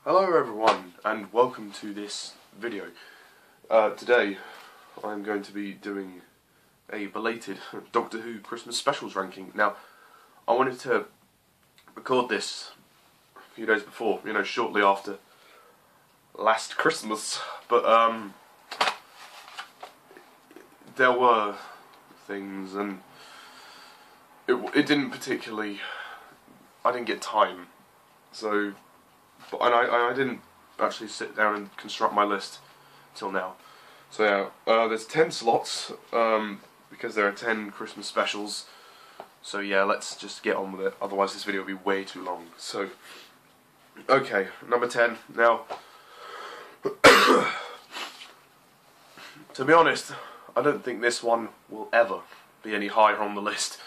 Hello everyone, and welcome to this video. Today I'm going to be doing a belated Doctor Who Christmas specials ranking. Now, I wanted to record this a few days before, shortly after last Christmas, but there were things, and it didn't particularly, I didn't get time, so, and I didn't actually sit down and construct my list till now. So yeah, there's 10 slots, because there are 10 Christmas specials, so yeah, let's just get on with it, otherwise this video will be way too long. So, okay, number 10, now, to be honest, I don't think this one will ever be any higher on the list.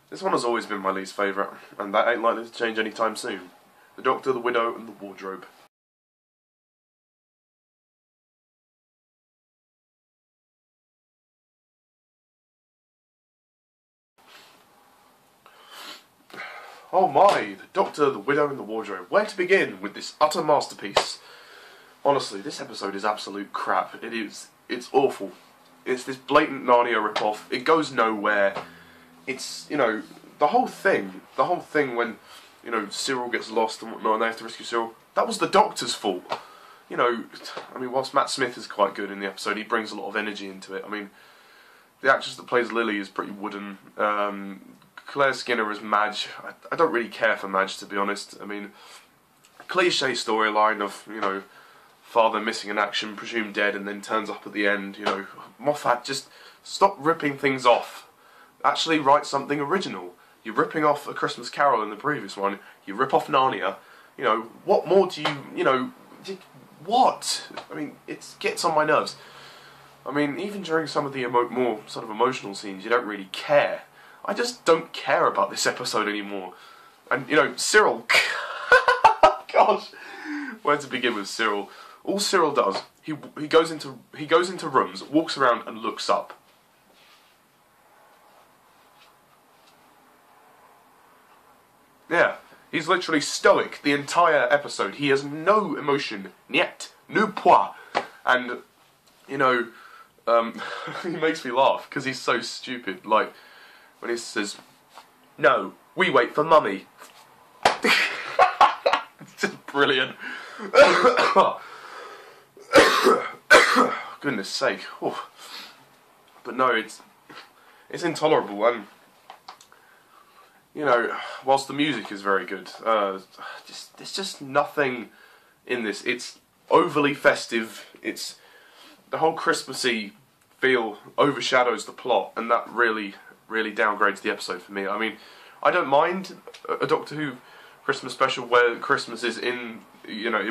This one has always been my least favourite, and that ain't likely to change anytime soon. The Doctor, the Widow, and the Wardrobe. Oh my, the Doctor, the Widow, and the Wardrobe. Where to begin with this utter masterpiece? Honestly, this episode is absolute crap. It's awful. It's this blatant Narnia ripoff. It goes nowhere. It's, the whole thing when, Cyril gets lost and whatnot and they have to rescue Cyril, that was the Doctor's fault. I mean, whilst Matt Smith is quite good in the episode, he brings a lot of energy into it. I mean, the actress that plays Lily is pretty wooden. Claire Skinner as Madge, I don't really care for Madge, to be honest. I mean, cliche storyline of, father missing in action, presumed dead, and then turns up at the end, Moffat, just stop ripping things off. Actually write something original. You're ripping off A Christmas Carol in the previous one, you rip off Narnia, what more do you, what? I mean, it gets on my nerves. I mean, even during some of the more sort of emotional scenes, you don't really care. I just don't care about this episode anymore. And, Cyril, gosh, where to begin with Cyril? All Cyril does, he goes into rooms, walks around and looks up. Yeah, he's literally stoic the entire episode. He has no emotion, niet, no poids. And, he makes me laugh because he's so stupid. Like, when he says, "No, we wait for Mummy." It's just brilliant. Goodness sake. Oof. But no, it's intolerable, and whilst the music is very good, there's just nothing in this. It's overly festive. It's the whole Christmassy feel overshadows the plot, and that really downgrades the episode for me. I mean, I don't mind a Doctor Who Christmas special where Christmas is in,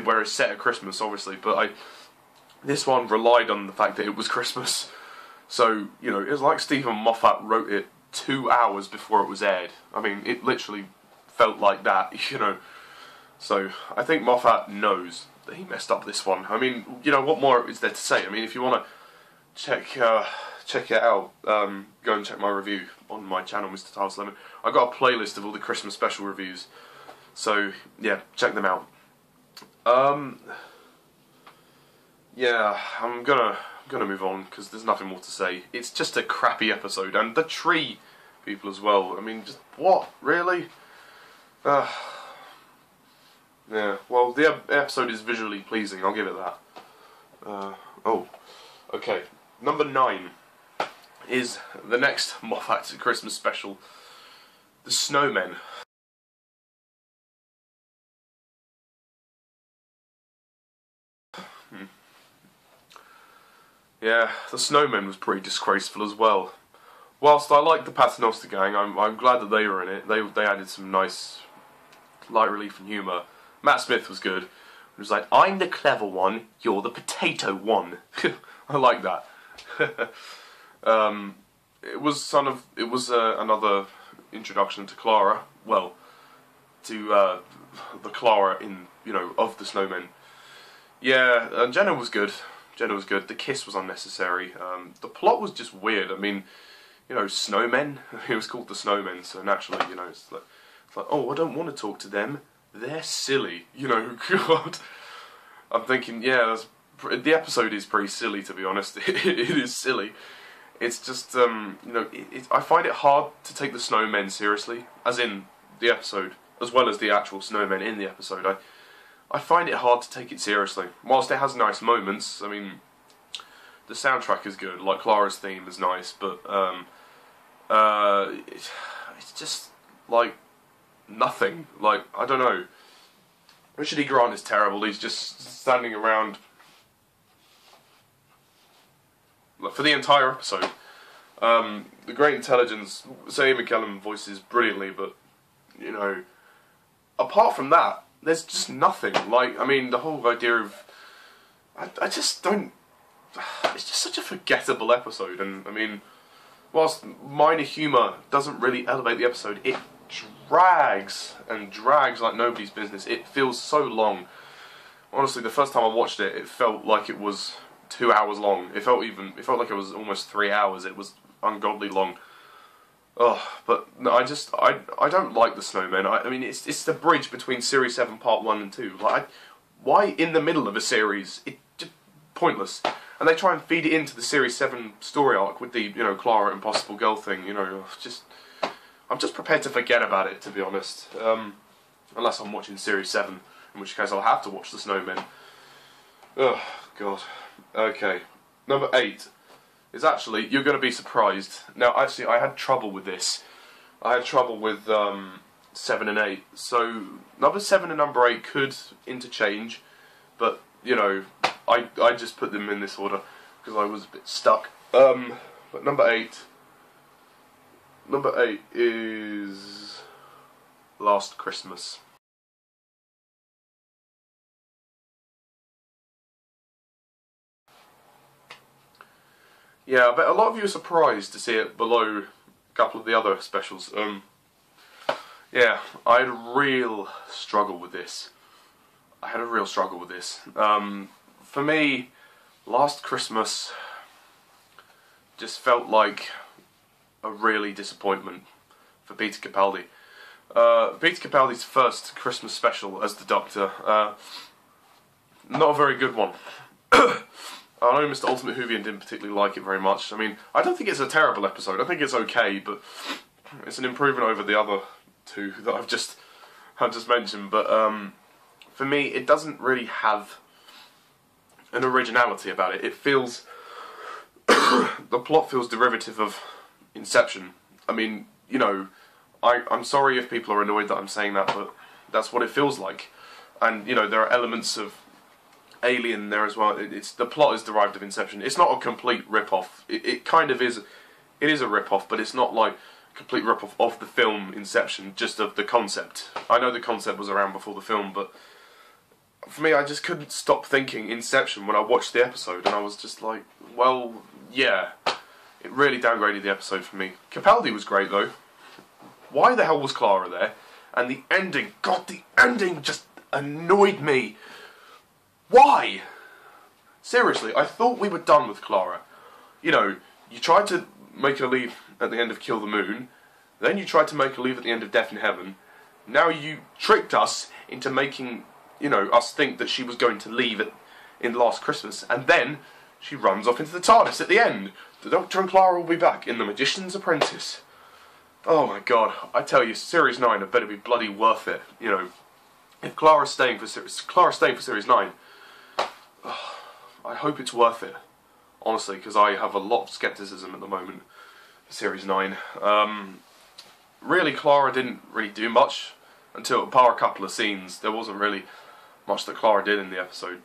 where it's set at Christmas, obviously, but this one relied on the fact that it was Christmas. So, it was like Stephen Moffat wrote it 2 hours before it was aired. I mean, it literally felt like that, So, I think Moffat knows that he messed up this one. I mean, what more is there to say? I mean, if you want to check it out, go and check my review on my channel, Mr. Tiles Lemon. I've got a playlist of all the Christmas special reviews. So, yeah, check them out. Yeah, I'm gonna move on because there's nothing more to say. It's just a crappy episode, and the tree people as well. I mean, just what, really? Yeah. Well, the episode is visually pleasing. I'll give it that. Oh, okay. Number 9 is the next Moffat Christmas special, The Snowmen. Yeah, The Snowmen was pretty disgraceful as well. Whilst I like the Paternoster gang, I'm glad that they were in it. They added some nice light relief and humour. Matt Smith was good. He was like, "I'm the clever one, you're the potato one." I like that. It was another introduction to Clara. Well, to the Clara of the Snowmen. Yeah, and Jenna was good. The kiss was unnecessary. The plot was just weird. I mean, snowmen. It was called the Snowmen, so naturally, it's like, oh, I don't want to talk to them. They're silly. God. I'm thinking, yeah, the episode is pretty silly, to be honest. It is silly. It's just, you know, I find it hard to take the snowmen seriously, as in the episode, as well as the actual snowmen in the episode. I find it hard to take it seriously. Whilst it has nice moments, I mean, the soundtrack is good, like Clara's theme is nice, but it's just, like, nothing. Like, I don't know. Richard E. Grant is terrible. He's just standing around for the entire episode. The Great Intelligence, Sadie McKellum voices brilliantly, but, you know, apart from that, there's just nothing. Like, I mean, the whole idea of... I just don't... It's just such a forgettable episode, and, I mean, whilst minor humour doesn't really elevate the episode, it drags and drags like nobody's business. It feels so long. Honestly, the first time I watched it, it felt like it was 2 hours long. It felt like it was almost 3 hours. It was ungodly long. Oh, but no, I don't like the Snowmen. I mean, it's the bridge between Series 7 Part 1 and 2. Like, why in the middle of a series? It's just pointless. And they try and feed it into the Series 7 story arc with the, you know, Clara Impossible Girl thing, you know, I'm just prepared to forget about it, to be honest. Unless I'm watching Series 7, in which case I'll have to watch the Snowmen. Oh, God. Okay. Number 8 is actually, you're going to be surprised. Now, actually, I had trouble with this. I had trouble with 7 and 8. So, number 7 and number 8 could interchange, but, you know, I just put them in this order because I was a bit stuck. But number 8 is Last Christmas. Yeah, I bet a lot of you are surprised to see it below a couple of the other specials. Yeah, I had a real struggle with this. For me, Last Christmas just felt like a really disappointment for Peter Capaldi. Peter Capaldi's first Christmas special as the Doctor, not a very good one. I know Mr. Ultimate Whovian didn't particularly like it very much. I mean, I don't think it's a terrible episode. I think it's okay, but it's an improvement over the other two that I've just mentioned. But for me, it doesn't really have an originality about it. It feels... the plot feels derivative of Inception. I mean, you know, I'm sorry if people are annoyed that I'm saying that, but that's what it feels like. And, you know, there are elements of Alien there as well. The plot is derived of Inception. It's not a complete rip-off. It kind of is. It is a rip-off, but it's not like a complete rip-off of the film Inception, just of the concept. I know the concept was around before the film, but for me, I just couldn't stop thinking Inception when I watched the episode, and I was just like, well, yeah. It really downgraded the episode for me. Capaldi was great, though. Why the hell was Clara there? And the ending, God, the ending just annoyed me. Why? Seriously, I thought we were done with Clara. You know, you tried to make her leave at the end of Kill the Moon, then you tried to make her leave at the end of Death in Heaven. Now you tricked us into making, you know, us think that she was going to leave in Last Christmas, and then she runs off into the TARDIS at the end. The Doctor and Clara will be back in The Magician's Apprentice. Oh my God, I tell you, Series 9 had better be bloody worth it. You know, if Clara's staying for Series 9, I hope it's worth it. Honestly, because I have a lot of skepticism at the moment for Series 9. Really, Clara didn't really do much until, bar a couple of scenes, there wasn't really much that Clara did in the episode.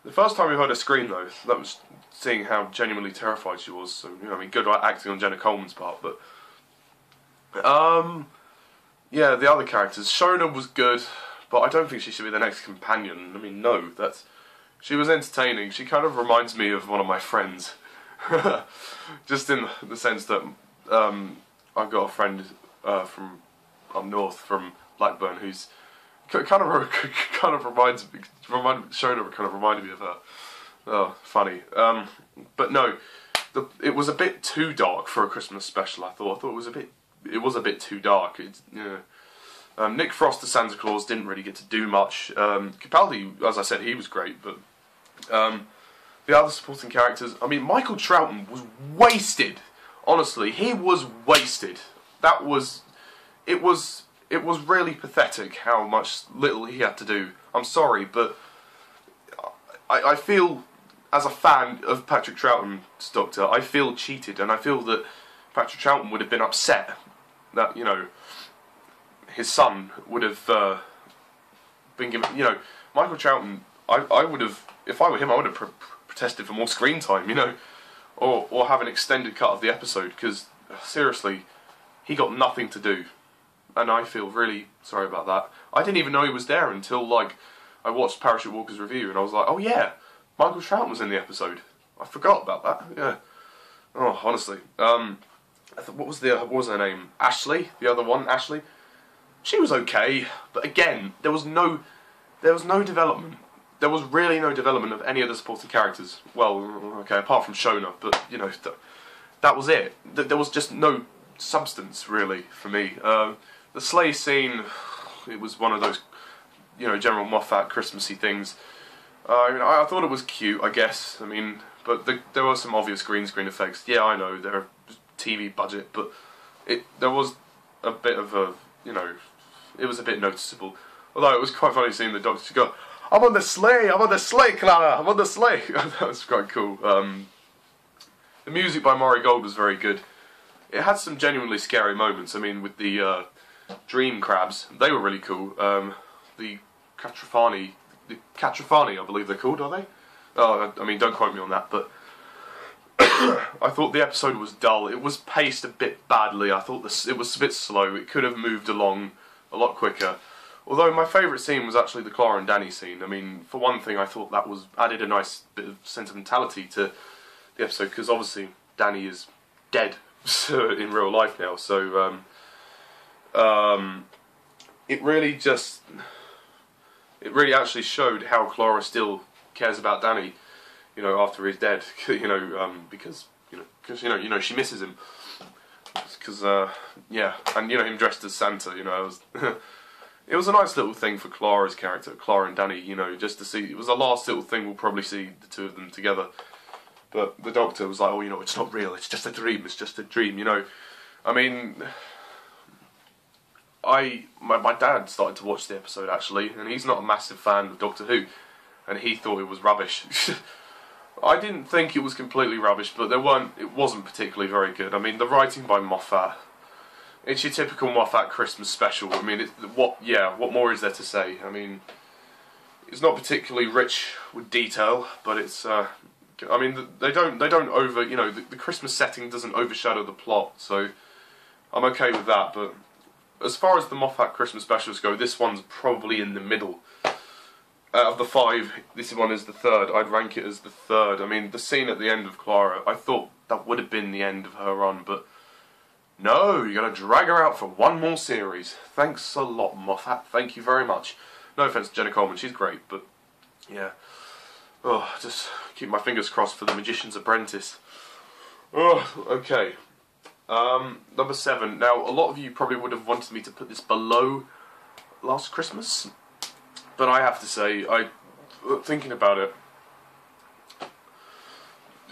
The first time we heard her scream, though, that was seeing how genuinely terrified she was. So, you know, I mean, good acting on Jenna Coleman's part, but yeah, the other characters. Shona was good, but I don't think she should be the next companion. I mean, no, she was entertaining. She kind of reminds me of one of my friends, just in the sense that I've got a friend from up north, from Blackburn, who's kind of reminded me of her. Oh, funny. But no, it was a bit too dark for a Christmas special. I thought it was a bit too dark. Nick Frost as Santa Claus didn't really get to do much. Capaldi, as I said, he was great, but the other supporting characters, I mean, Michael Troughton was wasted. Honestly, he was wasted. It was really pathetic how little he had to do. I'm sorry, but I feel, as a fan of Patrick Troughton's Doctor, I feel cheated, and I feel that Patrick Troughton would have been upset that, you know, his son would have been given, you know, Michael Troughton, I would have, if I were him, I would have protested for more screen time, you know, or have an extended cut of the episode, because, seriously, he got nothing to do, and I feel really sorry about that. I didn't even know he was there until, like, I watched Parachute Walker's review, and I was like, oh yeah, Michael Troughton was in the episode. I forgot about that, yeah. Oh, honestly. What was her name? Ashley? The other one, Ashley? She was okay, but again, there was no development. There was really no development of any of the supporting characters. Well, okay, apart from Shona, but, you know, that was it. There was just no substance, really, for me. The sleigh scene, it was one of those, you know, General Moffat Christmassy things. I thought it was cute, I guess. I mean, but there were some obvious green screen effects. Yeah, I know, they're a TV budget, but there was a bit of a, you know, it was a bit noticeable. Although it was quite funny seeing the Doctor go, I'm on the sleigh, Clara, I'm on the sleigh. That was quite cool. The music by Maury Gold was very good. It had some genuinely scary moments. I mean, with the dream crabs, they were really cool. The Catrafani, I believe they're called, are they? Oh, I mean, don't quote me on that, but I thought the episode was dull. It was paced a bit badly. I thought it was a bit slow. It could have moved along a lot quicker. Although my favourite scene was actually the Clara and Danny scene. I mean, for one thing, I thought that added a nice bit of sentimentality to the episode, because obviously Danny is dead in real life now. So it really actually showed how Clara still cares about Danny, you know, after he's dead. You know, because she misses him. Because yeah, and you know, him dressed as Santa. You know, it was. It was a nice little thing for Clara's character, Clara and Danny, you know, just to see. It was the last little thing we'll probably see the two of them together. But the Doctor was like, oh, you know, it's not real, it's just a dream, you know. I mean, my dad started to watch the episode, actually, and he's not a massive fan of Doctor Who, and he thought it was rubbish. I didn't think it was completely rubbish, but it wasn't particularly very good. I mean, the writing by Moffat, it's your typical Moffat Christmas special. I mean, what more is there to say? I mean, it's not particularly rich with detail, but it's. I mean, they don't you know, the Christmas setting doesn't overshadow the plot, so I'm okay with that. But as far as the Moffat Christmas specials go, this one's probably in the middle. Out of the 5, this one is the third. I'd rank it as the third. I mean, the scene at the end of Clara, I thought that would have been the end of her run, but. No, you gotta drag her out for one more series. Thanks a lot, Moffat. Thank you very much. No offense to Jenna Coleman, she's great, but yeah. Oh, just keep my fingers crossed for The Magician's Apprentice. Oh, okay. Number 7. Now, a lot of you probably would have wanted me to put this below Last Christmas, but I have to say, thinking about it,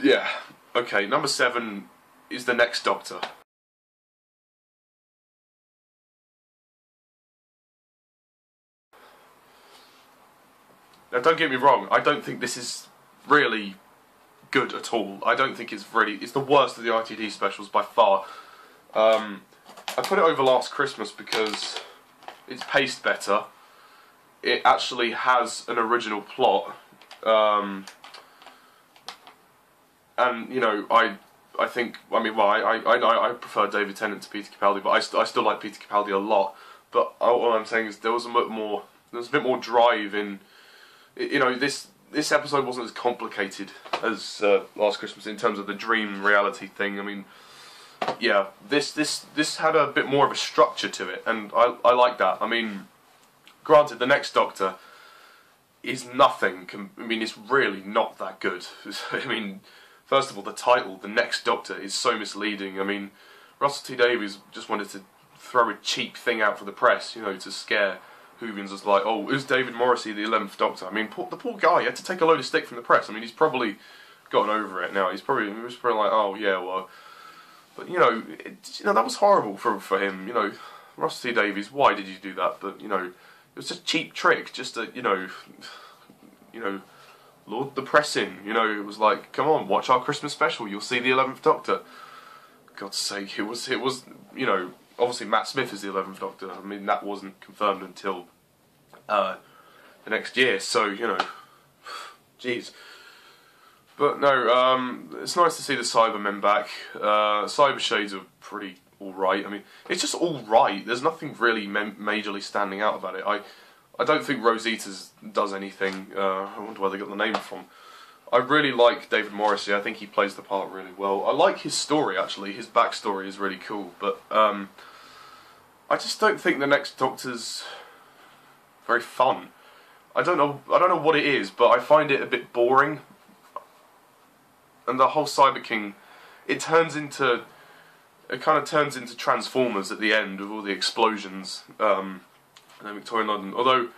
yeah. Okay, number 7 is The Next Doctor. Now, don't get me wrong, I don't think this is really good at all. I don't think it's the worst of the ITD specials by far. I put it over Last Christmas because it's paced better. It actually has an original plot. And, you know, I prefer David Tennant to Peter Capaldi, but I still like Peter Capaldi a lot. But all I'm saying is there was a bit more drive in. You know, this episode wasn't as complicated as Last Christmas in terms of the dream reality thing. I mean, yeah, this had a bit more of a structure to it, and I like that. I mean, granted, The Next Doctor is nothing. I mean, it's really not that good. I mean, first of all, the title, The Next Doctor, is so misleading. I mean, Russell T Davies just wanted to throw a cheap thing out for the press, you know, to scare Whovians. As like, oh, is David Morrissey the 11th Doctor? I mean, the poor guy, he had to take a load of stick from the press. I mean, he's probably gotten over it now. He was probably like, oh yeah, well, but you know, that was horrible for him. You know, Russell T Davies, why did you do that? But you know, it was just a cheap trick, just to, you know, lured the press in. You know, it was like, come on, watch our Christmas special. You'll see the 11th Doctor. God's sake, it was, you know, obviously Matt Smith is the 11th Doctor. I mean, that wasn't confirmed until the next year. So you know, jeez. But no, it's nice to see the Cybermen back. Cyber Shades are pretty alright. I mean, it's just alright. There's nothing really majorly standing out about it. I don't think Rosita's does anything. I wonder where they got the name from. I really like David Morrissey. I think he plays the part really well. I like his story, actually. His backstory is really cool. But I just don't think the next Doctor's very fun. I don't know what it is, but I find it a bit boring. And the whole Cyber King, it kind of turns into Transformers at the end with all the explosions. And then Victorian London. Although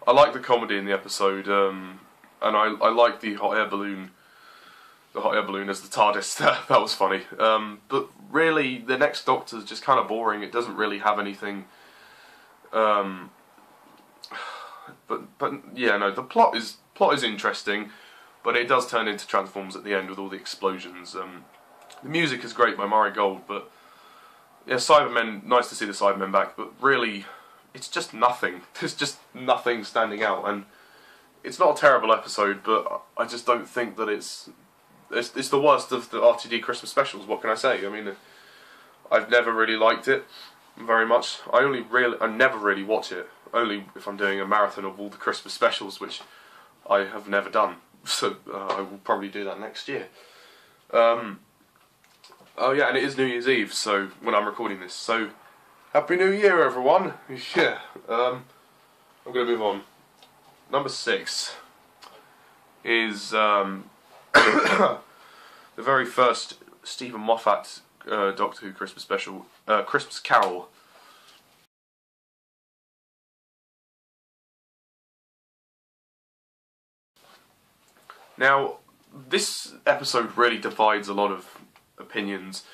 I like the comedy in the episode, and I like the hot air balloon as the TARDIS. That was funny. But really, the next Doctor's just kind of boring. It doesn't really have anything. But yeah, no, the plot is interesting. But it does turn into Transformers at the end with all the explosions. The music is great by Murray Gold, but yeah, Cybermen, nice to see the Cybermen back, but really, it's just nothing. There's just nothing standing out, and it's not a terrible episode, but I just don't think that it's the worst of the RTD Christmas specials. What can I say? I mean, I've never really liked it very much. I never really watch it, only if I'm doing a marathon of all the Christmas specials, which I have never done. So I will probably do that next year. Oh yeah, and it is New Year's Eve, so when I'm recording this. So Happy New Year, everyone. Yeah. I'm going to move on. Number 6 is the very first Stephen Moffat Doctor Who Christmas special, Christmas Carol. Now, this episode really divides a lot of opinions.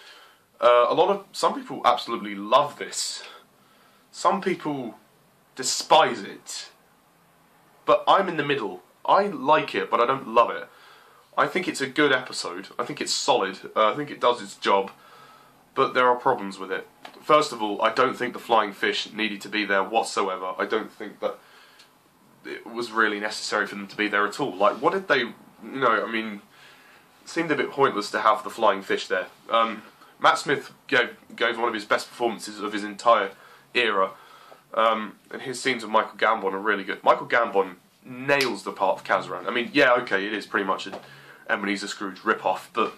Some people absolutely love this. Some people despise it. But I'm in the middle. I like it, but I don't love it. I think it's a good episode. I think it's solid. I think it does its job. But there are problems with it. First of all, I don't think the flying fish needed to be there whatsoever. I don't think that it was really necessary for them to be there at all. Like, what did they... You know, I mean, it seemed a bit pointless to have the flying fish there. Matt Smith gave one of his best performances of his entire era, and his scenes with Michael Gambon are really good. Michael Gambon nails the part of Kazran. I mean, yeah, okay, it is pretty much an Ebenezer Scrooge rip-off, but,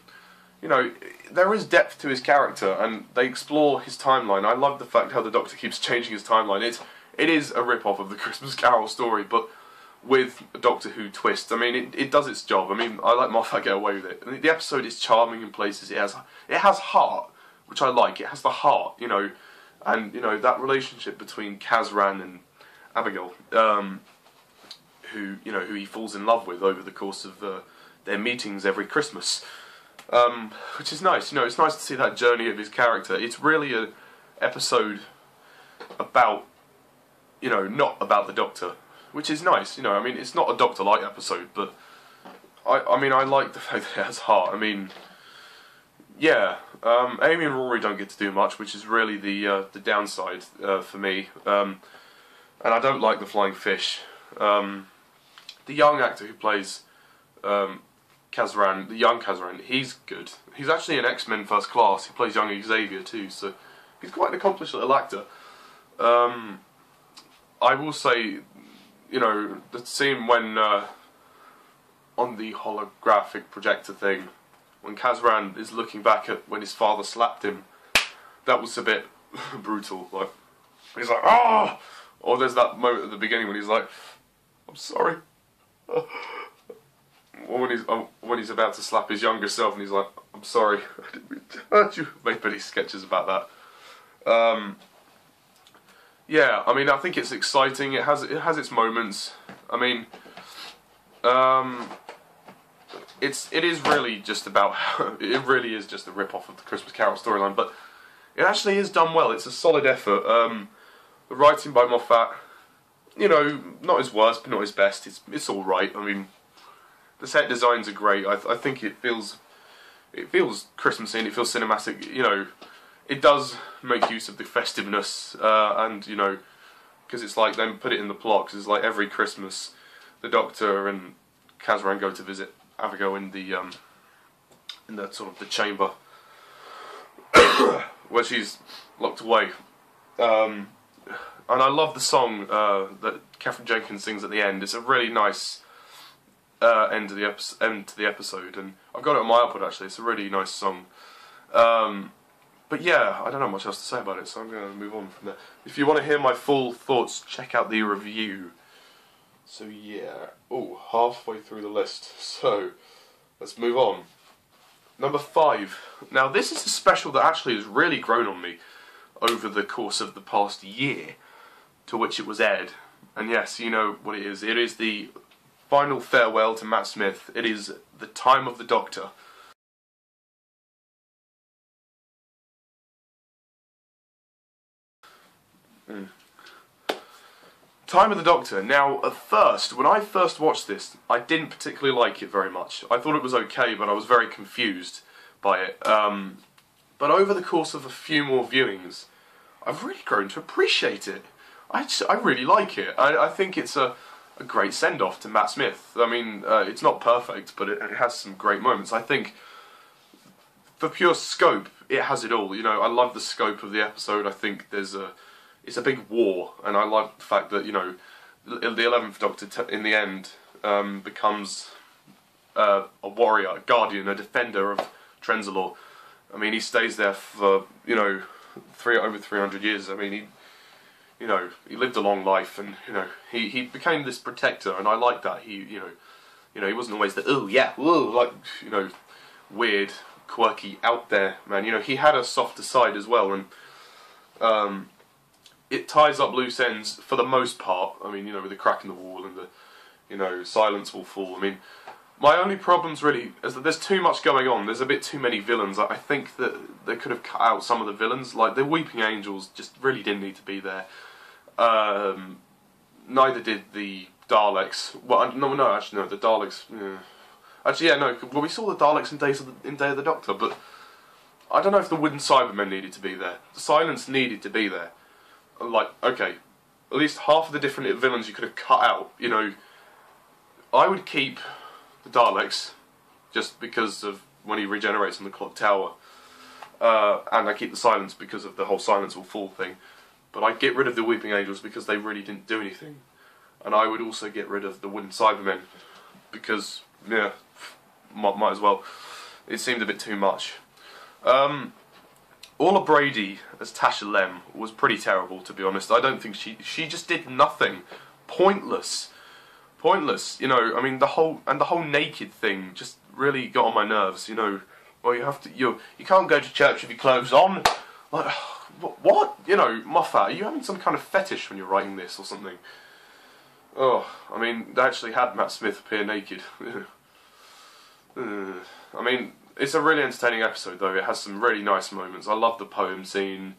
you know, there is depth to his character, and they explore his timeline. I love the fact how the Doctor keeps changing his timeline. It is a rip-off of the Christmas Carol story, but with a Doctor Who twist. I mean, it does its job. I mean, I let Moffat get away with it. And the episode is charming in places. It has heart, which I like. It has the heart, you know, and you know that relationship between Kazran and Abigail, who he falls in love with over the course of their meetings every Christmas, which is nice. You know, it's nice to see that journey of his character. It's really an episode about, you know, not about the Doctor. Which is nice, you know, I mean, it's not a Doctor-like episode, but I mean, I like the fact that it has heart. I mean, yeah, Amy and Rory don't get to do much, which is really the downside for me. And I don't like the flying fish. The young actor who plays Kazran, the young Kazran, he's good. He's actually an X-Men First Class. He plays young Xavier too, so he's quite an accomplished little actor. I will say, you know, the scene when, on the holographic projector thing, when Kazran is looking back at when his father slapped him, that was a bit brutal. Like, he's like, ah! Or there's that moment at the beginning when he's like, I'm sorry. Or when he's about to slap his younger self and he's like, I'm sorry, I didn't mean to hurt you. Made many sketches about that. yeah, I mean, I think it's exciting. It has its moments. I mean, it is really just about it really is just a rip off of the Christmas Carol storyline, but it actually is done well. It's a solid effort. The writing by Moffat, you know, not his worst, but not his best. It's all right. I mean, the set designs are great. I think it feels Christmassy and it feels cinematic. You know, it does make use of the festiveness, and you know, because it's like then put it in the plot. Because it's like every Christmas, the Doctor and Kazran go to visit Abigail in the sort of the chamber where she's locked away. And I love the song that Catherine Jenkins sings at the end. It's a really nice end to the episode, and I've got it on my iPod actually. It's a really nice song. But yeah, I don't know much else to say about it, so I'm going to move on from there. If you want to hear my full thoughts, check out the review. So yeah, halfway through the list. So let's move on. Number 5. Now this is a special that actually has really grown on me over the course of the past year to which it was aired. And yes, you know what it is. It is the final farewell to Matt Smith. It is the Time of the Doctor. Time of the Doctor. Now, at first, when I first watched this, I didn't particularly like it very much. I thought it was okay, but I was very confused by it. But over the course of a few more viewings, I've really grown to appreciate it. I really like it. I think it's a great send-off to Matt Smith. I mean, it's not perfect, but it has some great moments. I think, for pure scope, it has it all. You know, I love the scope of the episode. I think it's a big war, and I like the fact that, you know, the 11th Doctor in the end becomes a warrior, a guardian, a defender of Trenzalore. I mean, he stays there for, you know, over 300 years. I mean, he lived a long life, and you know, he became this protector, and I like that. He wasn't always the like, you know, weird, quirky, out there man. You know, he had a softer side as well, and it ties up loose ends for the most part. I mean, you know, with the crack in the wall and the, you know, silence will fall. I mean, my only problems really is that there's too much going on. There's a bit too many villains. I think that they could have cut out some of the villains. Like, the Weeping Angels just really didn't need to be there. Neither did the Daleks. Well, no, actually, no, the Daleks. Yeah. Actually, yeah, no. Well, we saw the Daleks in Day of the Doctor, but I don't know if the Wooden Cybermen needed to be there. The Silence needed to be there. Like, okay, at least half of the different villains you could have cut out. You know, I would keep the Daleks just because of when he regenerates on the clock tower, and I keep the Silence because of the whole Silence will fall thing. But I'd get rid of the Weeping Angels because they really didn't do anything. And I would also get rid of the Wooden Cybermen because, yeah, might as well. It seemed a bit too much. Orla Brady as Tasha Lem was pretty terrible, to be honest. I don't think she just did nothing. Pointless. You know, I mean, the whole naked thing just really got on my nerves. You know, well, you can't go to church with your clothes on. Like, what? You know, Moffat, are you having some kind of fetish when you're writing this or something? Oh, I mean, they actually had Matt Smith appear naked. I mean, it's a really entertaining episode, though. It has some really nice moments. I love the poem scene.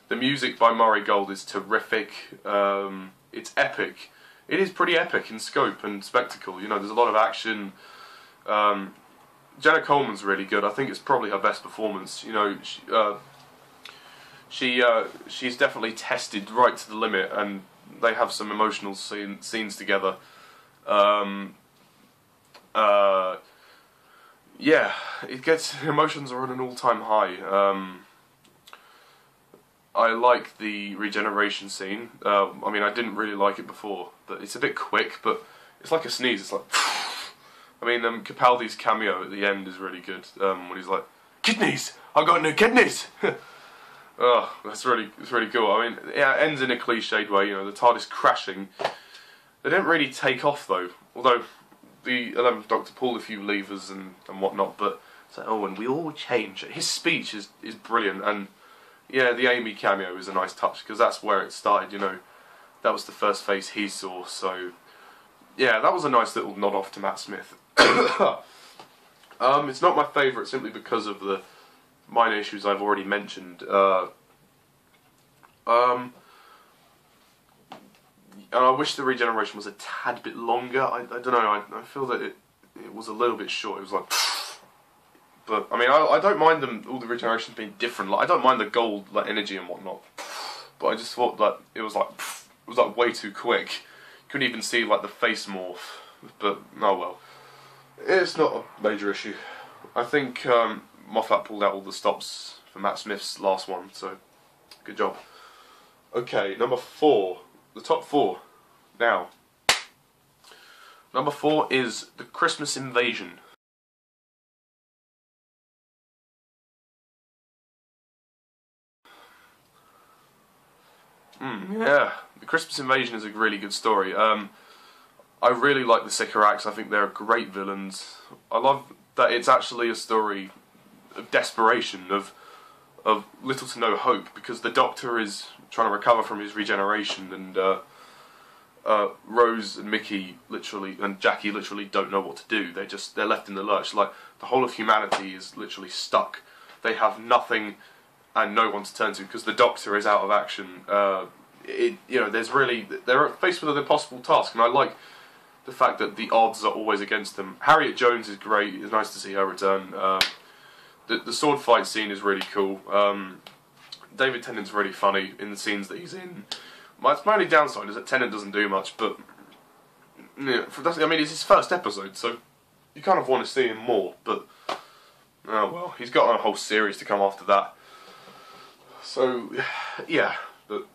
The music by Murray Gold is terrific. It's epic. It is pretty epic in scope and spectacle. You know, there's a lot of action. Jenna Coleman's really good. I think it's probably her best performance. You know, she's definitely tested right to the limit, and they have some emotional scenes together. Yeah, emotions are on an all-time high. I like the regeneration scene. I mean, I didn't really like it before, but it's a bit quick, but it's like a sneeze. It's like, I mean, Capaldi's cameo at the end is really good, when he's like, "Kidneys! I've got new kidneys!" Oh, it's really cool. I mean, yeah, it ends in a cliched way, you know, the TARDIS crashing. They didn't really take off, though, although the 11th Doctor pulled a few levers and whatnot, but it's like, oh, and we all change. His speech is brilliant, and Yeah, the Amy cameo is a nice touch, because that's where it started, you know. That was the first face he saw, so... Yeah, that was a nice little nod off to Matt Smith. It's not my favourite simply because of the minor issues I've already mentioned. And I wish the regeneration was a tad bit longer. I don't know, I feel that it was a little bit short. It was like... But, I mean, I don't mind them, all the regenerations being different. Like, I don't mind the gold, like, energy and whatnot. But I just thought that it was like way too quick. You couldn't even see, like, the face morph. But, oh well. It's not a major issue. I think Moffat pulled out all the stops for Matt Smith's last one, so good job. Okay, number 4. The top 4. Now. Number 4 is The Christmas Invasion. Yeah, The Christmas Invasion is a really good story. I really like the Sycorax. I think they're great villains. I love that it's actually a story of desperation, of little to no hope, because the Doctor is trying to recover from his regeneration, and Rose and Mickey and Jackie literally don't know what to do. They're left in the lurch. Like, the whole of humanity is literally stuck. They have nothing and no one to turn to, because the Doctor is out of action. They're faced with an impossible task, and I like the fact that the odds are always against them. Harriet Jones is great. It's nice to see her return. The sword fight scene is really cool. David Tennant's really funny in the scenes that he's in. My only downside is that Tennant doesn't do much, but yeah, I mean, it's his first episode, so you kind of want to see him more. But oh well, he's got a whole series to come after that. So yeah, but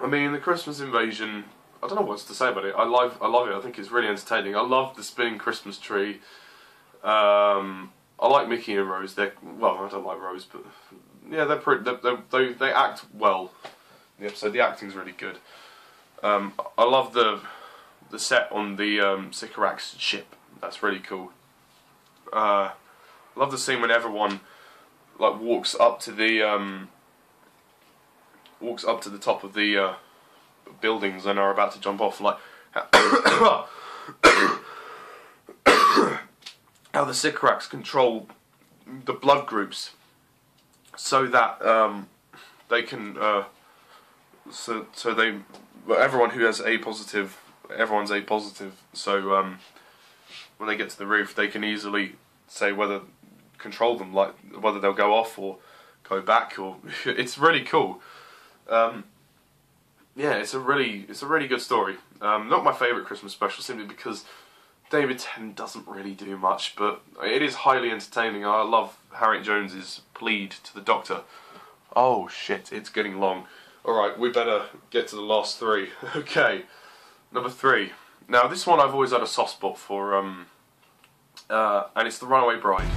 I mean, The Christmas Invasion, I don't know what to say about it. I love it. I think it's really entertaining. I love the spinning Christmas tree. I like Mickey and Rose. Well, I don't like Rose, but yeah, they act well in the episode. The acting's really good. I love the set on the Sycorax ship. That's really cool. I love the scene when everyone like walks up to the top of the buildings and are about to jump off. Like how the Sycorax control the blood groups so that they can everyone who has A positive, everyone's A positive. So when they get to the roof, they can easily say control them, like whether they'll go off or go back, or it's really cool. Yeah, it's a really good story. Not my favourite Christmas special, simply because David Tennant doesn't really do much, but it is highly entertaining. I love Harriet Jones's plead to the Doctor. Oh shit, it's getting long. Alright, we better get to the last 3. Okay, number 3. Now this one I've always had a soft spot for, and it's The Runaway Bride.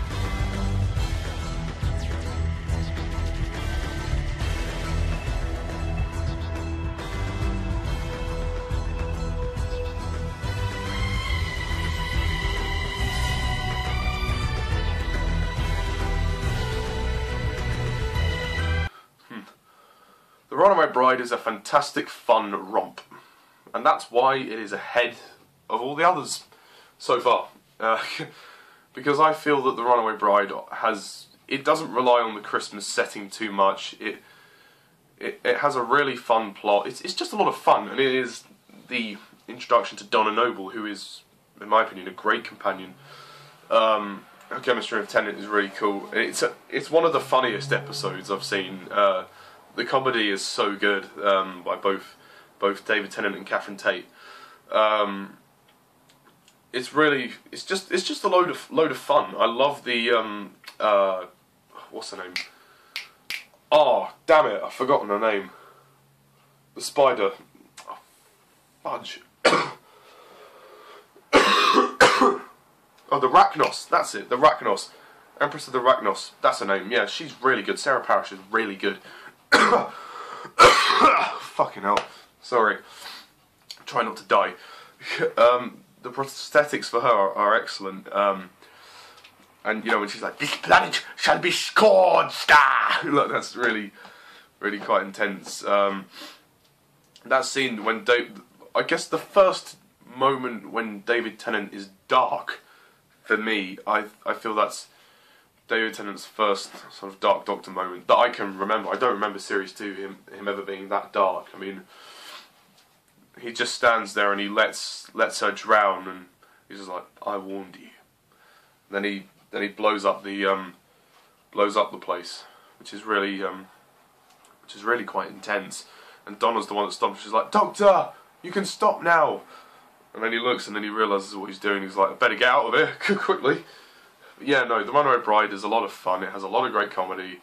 The Runaway Bride is a fantastic, fun romp, and that's why it is ahead of all the others so far. Because I feel that The Runaway Bride doesn't rely on the Christmas setting too much. It has a really fun plot. It's just a lot of fun, and it is the introduction to Donna Noble, who is, in my opinion, a great companion. Her chemistry with Tennant is really cool. It's one of the funniest episodes I've seen. The comedy is so good by both David Tennant and Catherine Tate. It's just a load of fun. I love the what's her name? Oh damn it! I've forgotten her name. The spider. Oh, fudge. Oh, the Rachnos. That's it. The Rachnos. Empress of the Rachnos. That's her name. Yeah, she's really good. Sarah Parish is really good. Fucking hell. Sorry. Try not to die. The prosthetics for her are excellent. And you know when she's like, "This planet shall be scorched." Look, that's really really quite intense. That scene when I guess the first moment when David Tennant is dark, for me, I feel that's David Tennant's first sort of Dark Doctor moment that I can remember. I don't remember Series 2 him ever being that dark. I mean, he just stands there and he lets her drown, and he's just like, "I warned you." Then he blows up the place, which is really quite intense. And Donna's the one that stops. She's like, "Doctor, you can stop now." And then he looks and then he realises what he's doing. He's like, "I better get out of here quickly." But yeah, no, The Runaway Bride is a lot of fun. It has a lot of great comedy.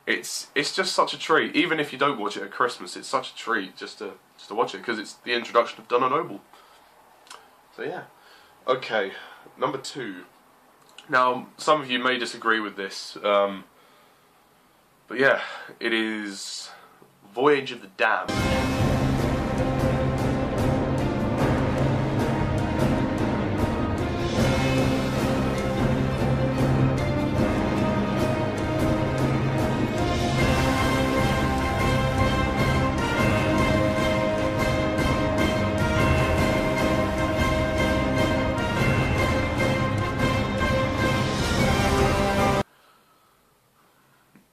It's just such a treat. Even if you don't watch it at Christmas, it's such a treat just to watch it, because it's the introduction of Donna Noble. So yeah. Okay, number 2. Now, some of you may disagree with this, but yeah, it is Voyage of the Damned.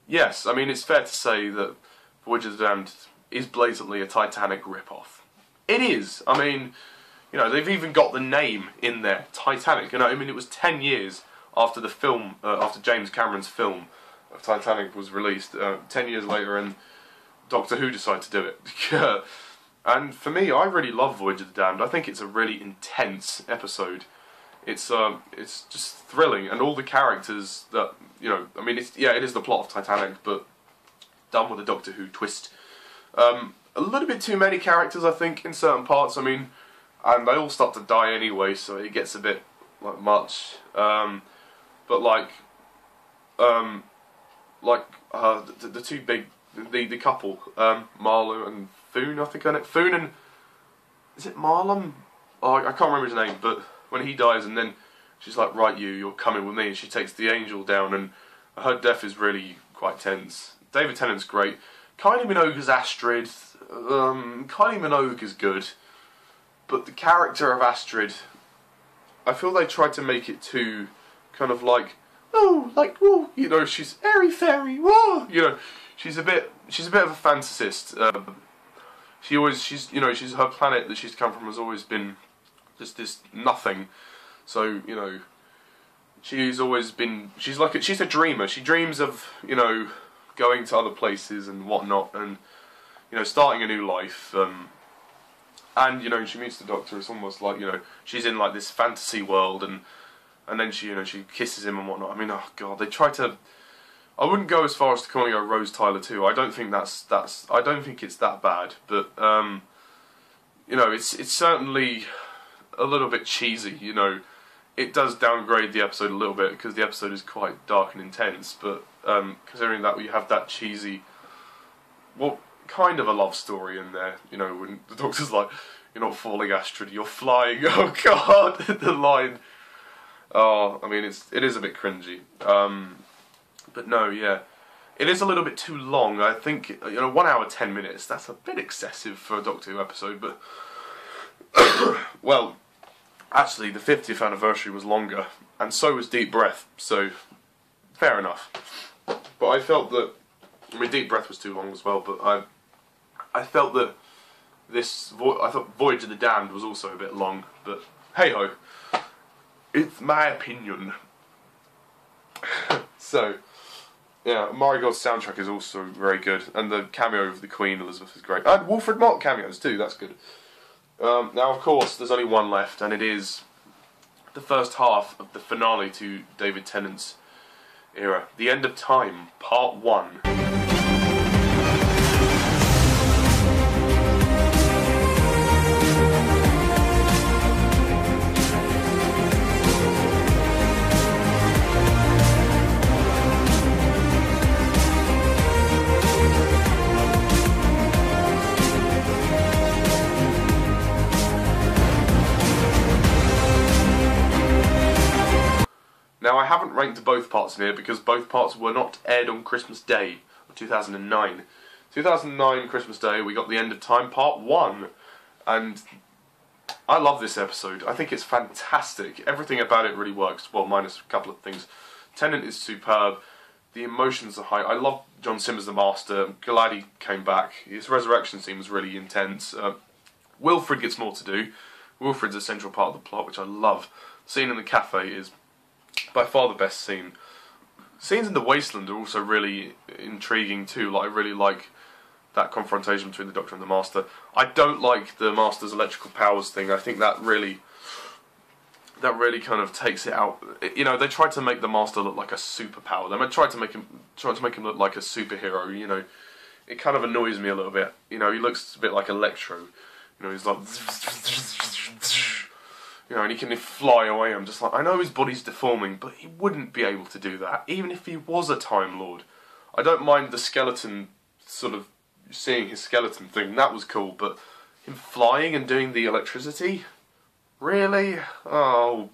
Yes, I mean, it's fair to say that Voyage of the Damned is blatantly a Titanic rip-off. It is. I mean, you know, they've even got the name in there, Titanic. You know, I mean, it was 10 years after the film, after James Cameron's film of Titanic was released, 10 years later, and Doctor Who decided to do it. And for me, I really love Voyage of the Damned. I think it's a really intense episode. It's just thrilling, and all the characters that, you know, I mean, it is the plot of Titanic, but done with a Doctor Who twist. A little bit too many characters, I think, in certain parts. I mean, and they all start to die anyway, so it gets a bit like much. But like the two big, the couple, Marlo and Foon, I think, on it. Foon and, is it Marlon? Oh, I can't remember his name, but when he dies, and then she's like, "Right, you're coming with me," and she takes the angel down, and her death is really quite tense. David Tennant's great. Kylie Minogue as Astrid. Kylie Minogue is good, but the character of Astrid, I feel they tried to make it too kind of like, whoa, you know, she's airy fairy, whoa, you know, she's a bit of a fantasist. She's her planet that she's come from has always been just this nothing. So, you know, she's a dreamer. She dreams of, you know, going to other places and whatnot, and, you know, starting a new life. And, you know, she meets the Doctor. It's almost like, you know, she's in like this fantasy world, and then she kisses him and whatnot. I mean, oh god, they try to. I wouldn't go as far as to calling her Rose Tyler 2. I don't think I don't think it's that bad, but you know, it's certainly a little bit cheesy. You know, it does downgrade the episode a little bit because the episode is quite dark and intense. But considering that we have that cheesy, well, kind of a love story in there. You know, when the Doctor's like, "You're not falling, Astrid, you're flying." Oh god, the line. Oh, I mean, it is a bit cringy. But no, yeah, it is a little bit too long. I think, you know, 1 hour 10 minutes. That's a bit excessive for a Doctor Who episode. But well, actually, the 50th anniversary was longer, and so was Deep Breath. So fair enough. But I felt that, I mean, Deep Breath was too long as well. But I felt that I thought Voyage of the Damned was also a bit long. But hey ho, it's my opinion. So. Yeah, Marigold's soundtrack is also very good, and the cameo of the Queen Elizabeth is great. And Wilfred Mott cameos too, that's good. Now, of course, there's only one left, and it is the first half of the finale to David Tennant's era. The End of Time, Part 1. Now, I haven't ranked both parts in here because both parts were not aired on Christmas Day of 2009. 2009 Christmas Day, we got The End of Time Part 1, and I love this episode. I think it's fantastic. Everything about it really works, well, minus a couple of things. Tennant is superb, the emotions are high. I love John Sim as the Master. Glad he came back. His resurrection scene was really intense. Wilfred gets more to do. Wilfred's a central part of the plot, which I love. The scene in the cafe is by far the best scene. Scenes in the Wasteland are also really intriguing too. Like, I really like that confrontation between the Doctor and the Master. I don't like the Master's electrical powers thing. I think that really kind of takes it out. You know, they tried to make the Master look like a superpower. They tried to make him look like a superhero. You know, it kind of annoys me a little bit. You know, he looks a bit like Electro. You know, he's like, you know, and he can fly away. I'm just like, I know his body's deforming, but he wouldn't be able to do that, even if he was a Time Lord. I don't mind the skeleton, sort of, seeing his skeleton thing, that was cool, but him flying and doing the electricity? Really? Oh.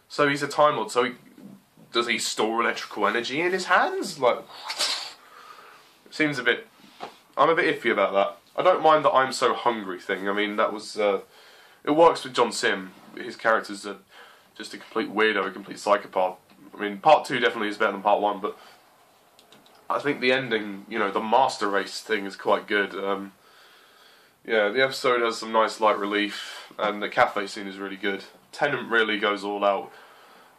So he's a Time Lord, so does he store electrical energy in his hands? Like, it seems a bit, I'm a bit iffy about that. I don't mind the I'm so hungry thing. I mean, that was, it works with John Sim. His character's just a complete weirdo, a complete psychopath. I mean, Part 2 definitely is better than Part 1, but I think the ending, you know, the Master Race thing is quite good. Yeah, the episode has some nice light relief, and the cafe scene is really good. Tennant really goes all out,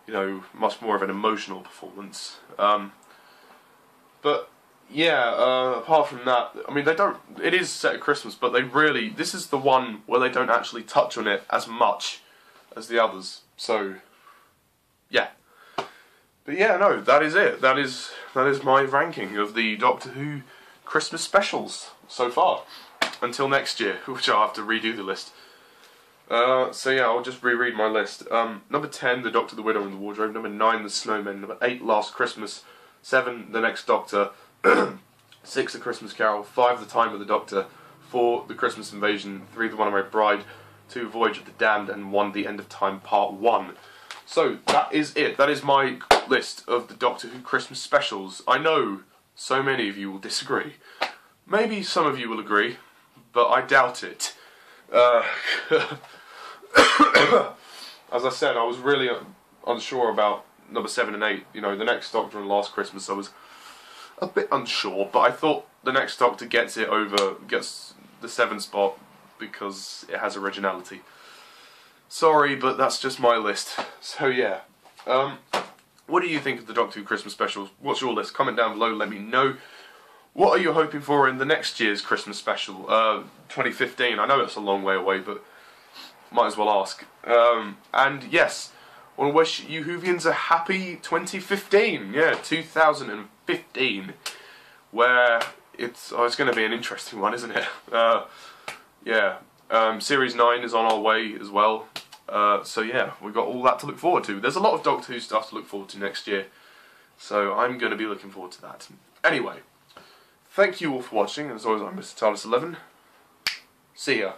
you know, much more of an emotional performance. But yeah, apart from that, I mean, it is set at Christmas, but this is the one where they don't actually touch on it as much as the others. So, yeah. But yeah, no, that is it. That is my ranking of the Doctor Who Christmas specials so far. Until next year, which I'll have to redo the list. So yeah, I'll just reread my list. Number 10, The Doctor, the Widow and the Wardrobe. Number 9, The Snowmen. Number 8, Last Christmas. 7, The Next Doctor. 6, The Christmas Carol. 5, The Time of the Doctor. 4, The Christmas Invasion. 3, The Runaway Bride. 2, Voyage of the Damned. And 1, The End of Time Part 1. So, that is it. That is my list of the Doctor Who Christmas specials. I know so many of you will disagree. Maybe some of you will agree, but I doubt it. As I said, I was really unsure about number 7 and 8. You know, The Next Doctor and Last Christmas, I was a bit unsure, but I thought The Next Doctor gets the 7 spot because it has originality. Sorry, but that's just my list. So yeah. What do you think of the Doctor Who Christmas specials? What's your list? Comment down below, let me know. What are you hoping for in the next year's Christmas special? 2015. I know it's a long way away, but might as well ask. And yes, I want to wish you Whovians a happy 2015. Yeah, 2015. Where it's going to be an interesting one, isn't it? Yeah. Series 9 is on our way as well. So yeah, we've got all that to look forward to. There's a lot of Doctor Who stuff to look forward to next year. So I'm going to be looking forward to that. Anyway, thank you all for watching. As always, I'm Mr. TARDIS11. See ya.